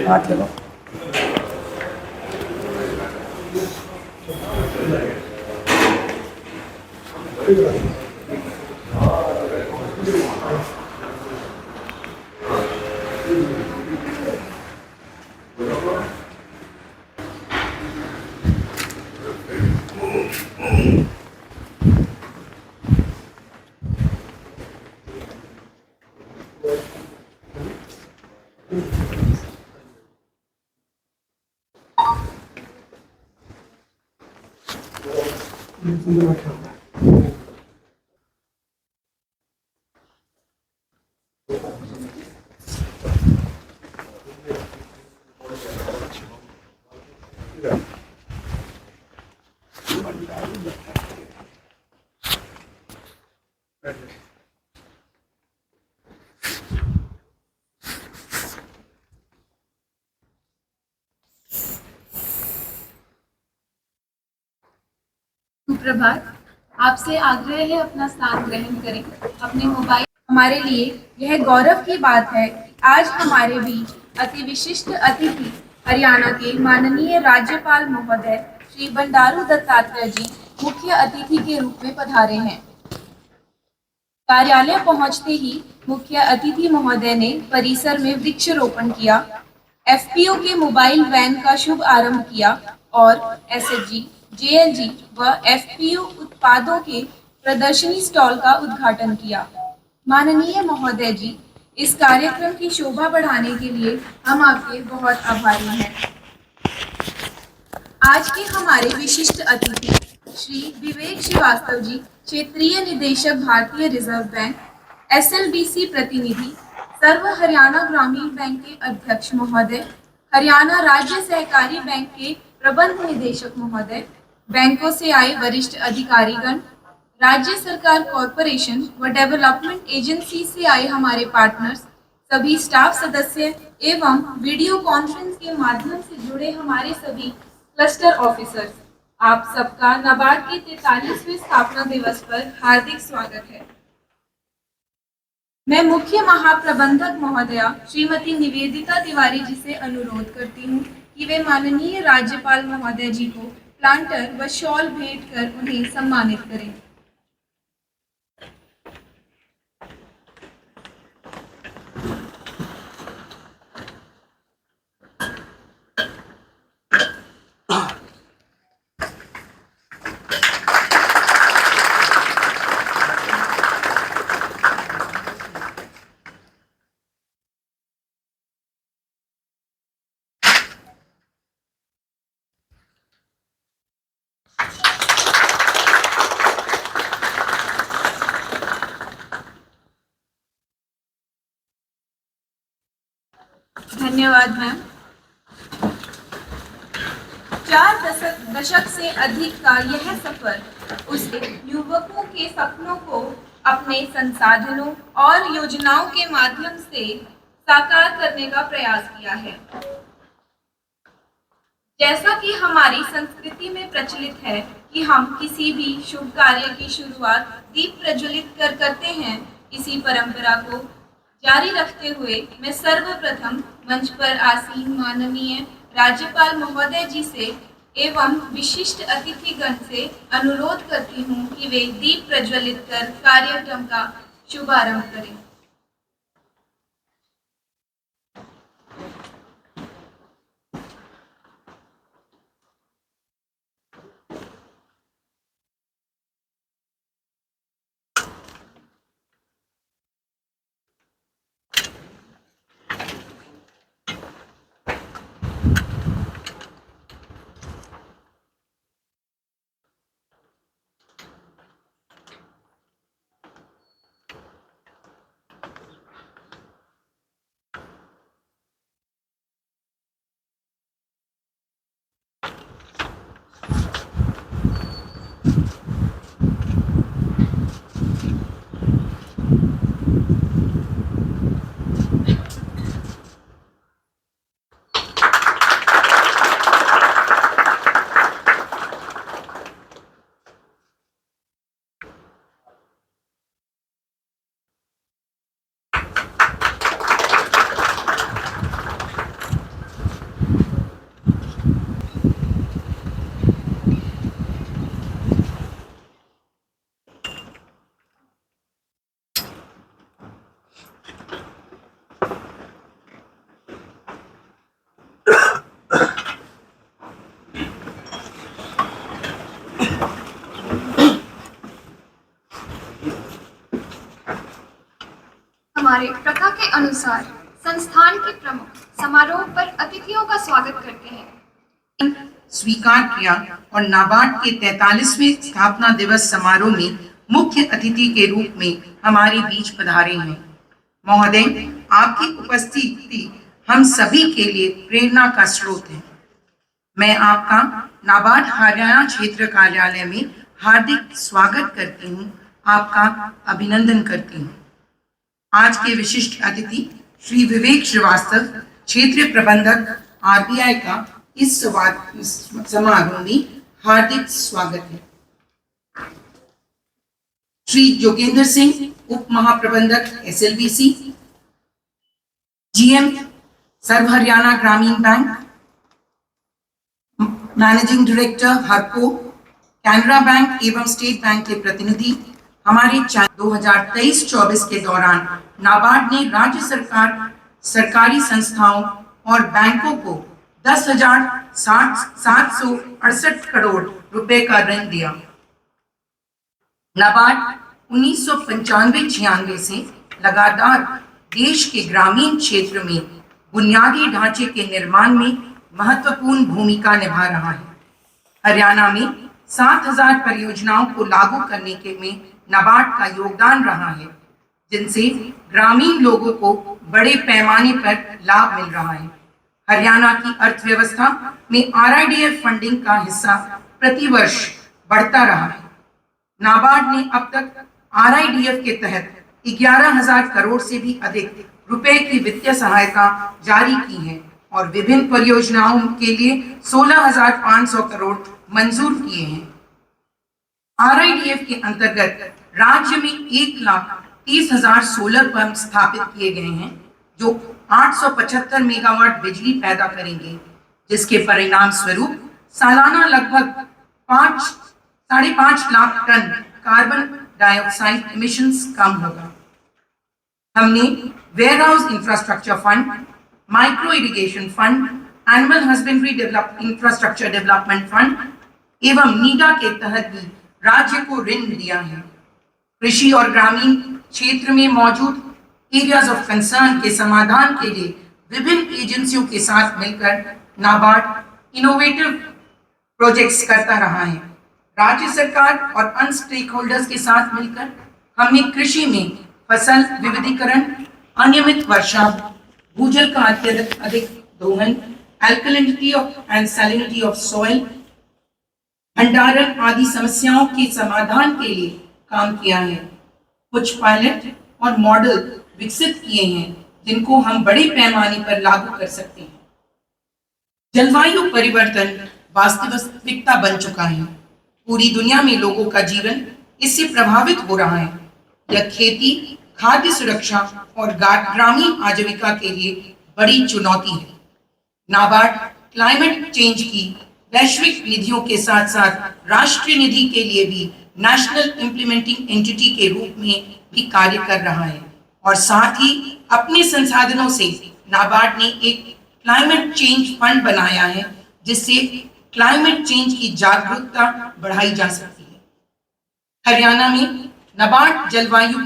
हाथ लगाओ। सुप्रभात। आपसे आग्रह है अपना स्थान ग्रहण करें। अपने मोबाइल। हमारे लिए यह गौरव की बात है कि आज हमारे बीच अति विशिष्ट अतिथि हरियाणा के माननीय राज्यपाल महोदय श्री बंडारू दत्तात्रेय जी मुख्य अतिथि के रूप में पधारे हैं। कार्यालय पहुंचते ही मुख्य अतिथि महोदय ने परिसर में वृक्षारोपण किया, एफपीओ के मोबाइल वैन का शुभ आरंभ किया और एसएचजी, जेएलजी व एफपीओ उत्पादों के प्रदर्शनी स्टॉल का उद्घाटन किया। माननीय महोदय जी, इस कार्यक्रम की शोभा बढ़ाने के लिए हम आपके बहुत आभारी हैं। आज के हमारे विशिष्ट अतिथि श्री विवेक श्रीवास्तव जी, क्षेत्रीय निदेशक भारतीय रिजर्व बैंक, एसएलबीसी प्रतिनिधि, सर्व हरियाणा ग्रामीण बैंक के अध्यक्ष महोदय, हरियाणा राज्य सहकारी बैंक के प्रबंध निदेशक महोदय, बैंकों से आए वरिष्ठ अधिकारीगण, राज्य सरकार कॉरपोरेशन व डेवलपमेंट एजेंसी से आए हमारे पार्टनर्स, सभी स्टाफ सदस्य एवं वीडियो कॉन्फ्रेंस के माध्यम से जुड़े हमारे सभी क्लस्टर ऑफिसर्स, आप सबका नाबार्ड के 43वें स्थापना दिवस पर हार्दिक स्वागत है। मैं मुख्य महाप्रबंधक महोदया श्रीमती निवेदिता तिवारी जी से अनुरोध करती हूँ कि वे माननीय राज्यपाल महोदय जी को प्लांटर व शॉल भेंट कर उन्हें सम्मानित करें। धन्यवाद मैम। 4 दशक से अधिक का यह सफर उसके युवकों के सपनों को अपने संसाधनों और योजनाओं के माध्यम से साकार करने का प्रयास किया है। जैसा कि हमारी संस्कृति में प्रचलित है कि हम किसी भी शुभ कार्य की शुरुआत दीप प्रज्वलित कर करते हैं, इसी परंपरा को जारी रखते हुए मैं सर्वप्रथम मंच पर आसीन माननीय राज्यपाल महोदय जी से एवं विशिष्ट अतिथिगण से अनुरोध करती हूँ कि वे दीप प्रज्वलित कर कार्यक्रम का शुभारंभ करें। हमारे प्रथा के अनुसार संस्थान के प्रमुख समारोह पर अतिथियों का स्वागत करते हैं। स्वीकार किया और नाबार्ड के 43वें स्थापना दिवस समारोह में मुख्य अतिथि के रूप में हमारे बीच पधारे हैं। महोदय, आपकी उपस्थिति हम सभी के लिए प्रेरणा का स्रोत है। मैं आपका नाबार्ड हरियाणा क्षेत्र कार्यालय में हार्दिक स्वागत करती हूँ, आपका अभिनंदन करती हूँ। आज के विशिष्ट अतिथि श्री विवेक श्रीवास्तव, क्षेत्रीय प्रबंधक आरबीआई का इस समारोह में हार्दिक स्वागत है। श्री जोगेंद्र सिंह, उप महाप्रबंधक एसएलबीसी, जीएम सर्व हरियाणा ग्रामीण bank, managing director हरको, Canara bank एवं स्टेट बैंक के प्रतिनिधि, हमारे 2023-24 के दौरान नाबार्ड ने राज्य सरकार, सरकारी संस्थाओं और बैंकों को 10,768 करोड़ रुपए का ऋण दिया। नाबार्ड 1995-96 से लगातार देश के ग्रामीण क्षेत्र में बुनियादी ढांचे के निर्माण में महत्वपूर्ण भूमिका निभा रहा है। हरियाणा में 7,000 परियोजनाओं को लागू करने के में नाबार्ड का योगदान रहा है, जिनसे ग्रामीण लोगों को बड़े पैमाने पर लाभ मिल रहा है। हरियाणा की अर्थव्यवस्था में आरआईडीएफ फंडिंग का हिस्सा प्रतिवर्ष बढ़ता रहा है। नाबार्ड ने अब तक आरआईडीएफ के तहत 11,000 करोड़ से भी अधिक रुपए की वित्तीय सहायता जारी की है और विभिन्न परियोजनाओं के लिए 16,500 करोड़ मंजूर किए हैं। आरआईडीएफ के अंतर्गत राज्य में 1,30,000 सोलर पंप स्थापित किए गए हैं, जो 875 मेगावाट बिजली पैदा करेंगे, जिसके परिणाम स्वरूप सालाना लगभग 5.5 lakh tonne carbon dioxide emissions कम होगा। हमने warehouse infrastructure fund, micro irrigation fund, animal husbandry infrastructure development fund एवं नीडा के तहत भी राज्य को ऋण दिया है। कृषि और ग्रामीण क्षेत्र में मौजूद एरियाज ऑफ कंसर्न के समाधान के लिए विभिन्न एजेंसियों के साथ मिलकर नाबार्ड इनोवेटिव प्रोजेक्ट्स करता रहा है। राज्य सरकार और अन्य स्टेक होल्डर्स के साथ मिलकर हमने कृषि में फसल विविधीकरण, अनियमित वर्षा, भूजल का अत्यधिक दोहन, alkalinity and salinity of soil, भंडारण आदि समस्याओं के समाधान के लिए काम किया है। कुछ पायलट और मॉडल विकसित किए हैं, जिनको हम बड़े पैमाने पर लागू कर सकते हैं। जलवायु परिवर्तन वास्तविकता बन चुका है। पूरी दुनिया में लोगों का जीवन इससे प्रभावित हो रहा है। यह खेती, खाद्य सुरक्षा और ग्रामीण आजीविका के लिए बड़ी चुनौती है। नाबार्ड क्लाइमेट चेंज की वैश्विक निधियों के साथ साथ राष्ट्रीय निधि के लिए भी नेशनल इम्प्लीमेंटिंग एंटिटी के रूप में भी कार्य कर रहा है और साथ ही अपने संसाधनों से नाबार्ड ने एक क्लाइमेट चेंज फंड बनाया है, जिससे क्लाइमेट चेंज की जागरूकता बढ़ाई जा सकती है। हरियाणा में नाबार्ड जलवायु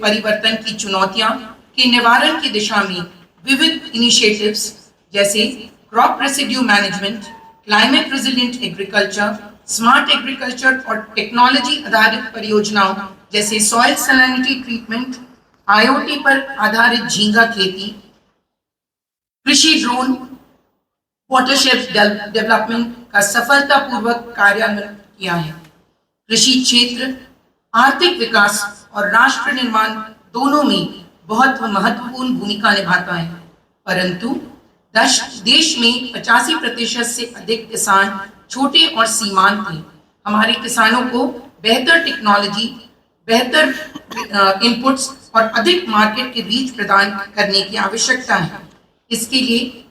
परिवर्तन की चुनौतियां के निवारण की दिशा में विविध इनिशिएटिव्स जैसे crop residue management, climate resilient agriculture, smart agriculture और टेक्नोलॉजी आधारित परियोजनाओं जैसे सॉइल सैलिनिटी ट्रीटमेंट, आईओटी पर आधारित झींगा खेती, कृषि ड्रोन, वाटरशेड डेवलपमेंट का सफलतापूर्वक कार्यान्वयन किया है। कृषि क्षेत्र आर्थिक विकास और राष्ट्र निर्माण दोनों में बहुत महत्वपूर्ण भूमिका निभाता है, परंतु देश में 85% से अधिक किसान छोटे और सीमांत हैं। हमारे किसानों को बेहतर टेक्नोलॉजी, बेहतर इनपुट्स और अधिक मार्केट के रीच प्रदान करने की आवश्यकता है। इसके लिए